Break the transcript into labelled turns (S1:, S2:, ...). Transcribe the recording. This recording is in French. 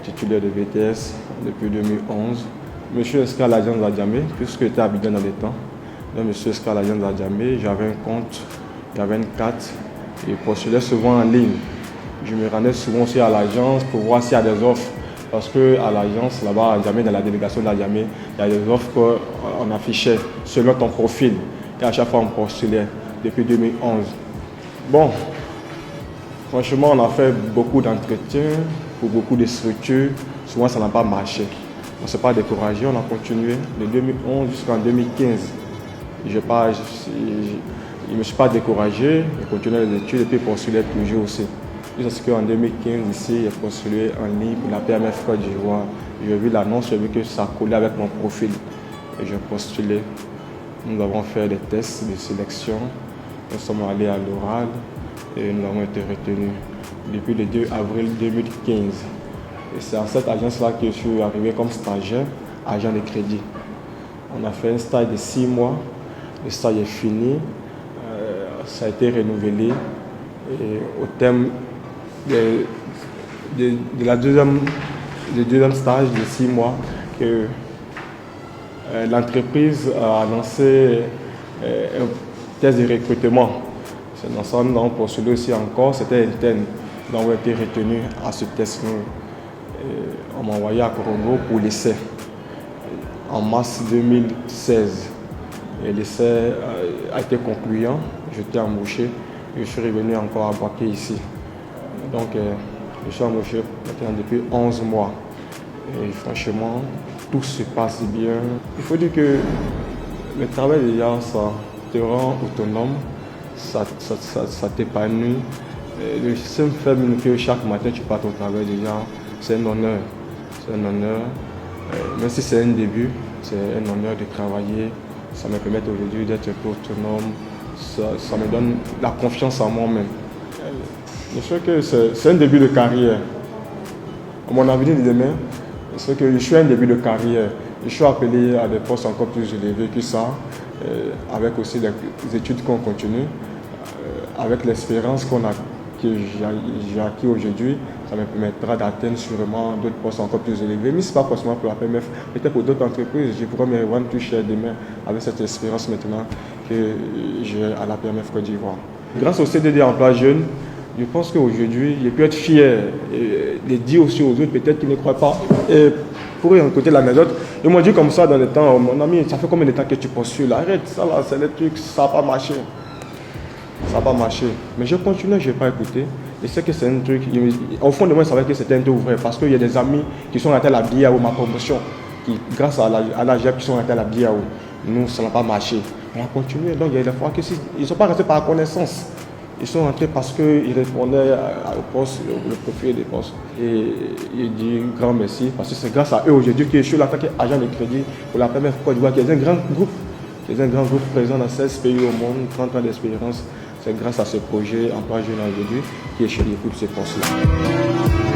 S1: titulaire de BTS depuis 2011. Je suis inscrit à l'agence Adjamé, puisque j'étais à Abidjan dans les temps. Donc, je suis inscrit à l'agence Adjamé, j'avais un compte, j'avais une carte et postulais souvent en ligne. Je me rendais souvent aussi à l'agence pour voir s'il y a des offres. Parce qu'à l'agence, là-bas, à Adjamé, dans la délégation d'Adjamé, il y a des offres qu'on affichait selon ton profil. Et à chaque fois, on postulait depuis 2011. Bon, franchement, on a fait beaucoup d'entretiens pour beaucoup de structures. Souvent, ça n'a pas marché. On ne s'est pas découragé, on a continué de 2011 jusqu'en 2015. Je ne me suis pas découragé, j'ai continué les études et puis postulé toujours aussi. Jusqu'à ce qu'en 2015, ici, j'ai postulé en ligne pour la PMF Côte d'Ivoire. J'ai vu l'annonce, j'ai vu que ça collait avec mon profil. Et j'ai postulé. Nous avons fait des tests de sélection. Nous sommes allés à l'oral et nous avons été retenus depuis le 2 avril 2015. Et c'est à cette agence-là que je suis arrivé comme stagiaire, agent de crédit. On a fait un stage de 6 mois. Le stage est fini. Ça a été renouvelé. Et au terme de la deuxième stage de 6 mois, que l'entreprise a lancé un test de recrutement. C'est dans ça nous avons postulé aussi encore, c'était interne. Nous avons été retenus à ce test. On m'a envoyé à Corongo pour l'essai en mars 2016. Et l'essai a été concluant, j'étais embauché et je suis revenu encore à Boaké ici. Donc je suis embauché maintenant depuis 11 mois. Et franchement, tout se passe bien. Il faut dire que le travail déjà, ça te rend autonome, ça t'épanouit. Le simple fait que chaque matin tu partes au travail déjà, c'est un honneur. C'est un honneur. Même si c'est un début, c'est un honneur de travailler. Ça me permet aujourd'hui d'être un peu autonome. Ça me donne la confiance en moi-même. Je sais que c'est un début de carrière. À mon avenir de demain, c'est que je suis un début de carrière. Je suis appelé à des postes encore plus élevés que ça, avec aussi des études qu'on continue, avec l'expérience que j'ai acquis aujourd'hui, ça me permettra d'atteindre sûrement d'autres postes encore plus élevés. Mais ce n'est pas forcément pour la PMF, peut-être pour d'autres entreprises. Je pourrais me rendre plus cher demain avec cette expérience maintenant que j'ai à la PMF Côte d'Ivoire. Grâce au CDD emploi jeune, je pense qu'aujourd'hui, je peux être fier de dire aussi aux autres, peut-être qu'ils ne croient pas. Et pour écouter l'anecdote, ils m'ont dit comme ça dans le temps, mon ami, ça fait combien de temps que tu postules? Arrête, ça là, c'est les trucs, ça n'a pas marché. Ça n'a pas marché. Mais je continue, je n'ai pas écouté. Je sais que c'est un truc, au fond de moi, je savais que c'était un truc vrai, parce qu'il y a des amis qui sont restés à la BIAO, ma promotion, qui, grâce à la GEP, qui sont restés à la BIAO. Nous, ça n'a pas marché. On a continué. Donc, il y a des fois qu'ils ne sont pas restés par connaissance. Ils sont rentrés parce qu'ils répondaient au poste, le profil des postes. Et il dit grand merci, parce que c'est grâce à eux aujourd'hui que je suis là en tant qu'agent de crédit pour la PMF Côte d'Ivoire, qui est un grand groupe. Qui est un grand groupe présent dans 16 pays au monde, 30 ans d'expérience. C'est grâce à ce projet Emploi Jeune aujourd'hui qui est chez les ces postes-là.